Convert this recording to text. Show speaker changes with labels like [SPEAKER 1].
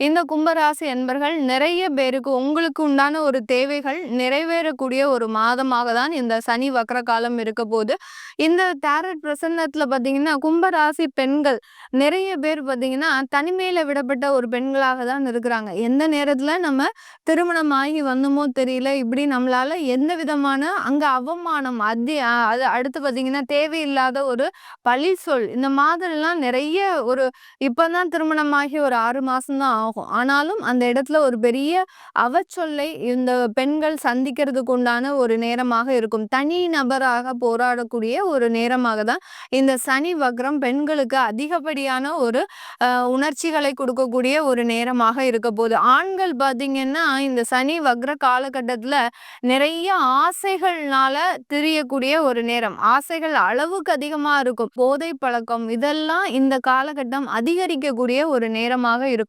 [SPEAKER 1] இந்த கும்பராசி அன்பர்கள் நிறைய பேருக்கு உங்களுக்கு உண்டான ஒரு தேவைகள் நிறைவேறக்கூடிய ஒரு மாதமாக தான் இந்த சனி வக்ர காலம் இருக்க போது. இந்த டாரட் பிரசன்னத்துல பார்த்தீங்கன்னா, கும்பராசி பெண்கள் நிறைய பேர் பார்த்தீங்கன்னா, தனிமையில விடப்பட்ட ஒரு பெண்களாக தான் இருக்கிறாங்க. எந்த நேரத்துல நம்ம திருமணமாகி வந்தோமோ தெரியல. இப்படி நம்மளால எந்த விதமான அங்க அவமானம் அது அடுத்து பார்த்தீங்கன்னா, தேவையில்லாத ஒரு பழி சொல் இந்த மாதிரிலாம் நிறைய ஒரு இப்பதான் திருமணமாகி ஒரு 6 மாசம் தான் ஆகும். ஆனாலும் அந்த இடத்துல ஒரு பெரிய அவச்சொல்லை இந்த பெண்கள் சந்திக்கிறதுக்கு உண்டான ஒரு நேரமாக இருக்கும். தனி நபராக போராடக்கூடிய ஒரு நேரமாக தான் இந்த சனி வக்ரம் பெண்களுக்கு அதிகப்படியான ஒரு உணர்ச்சிகளை கொடுக்கக்கூடிய ஒரு நேரமாக இருக்க போகுது. ஆண்கள் பார்த்தீங்கன்னா, இந்த சனி வக்ர காலகட்டத்துல நிறைய ஆசைகள்னால திரியக்கூடிய ஒரு நேரம். ஆசைகள் அளவுக்கு அதிகமா இருக்கும். போதை பழக்கம் இதெல்லாம் இந்த காலகட்டம் அதிகரிக்கக்கூடிய ஒரு நேரமாக இருக்கும்.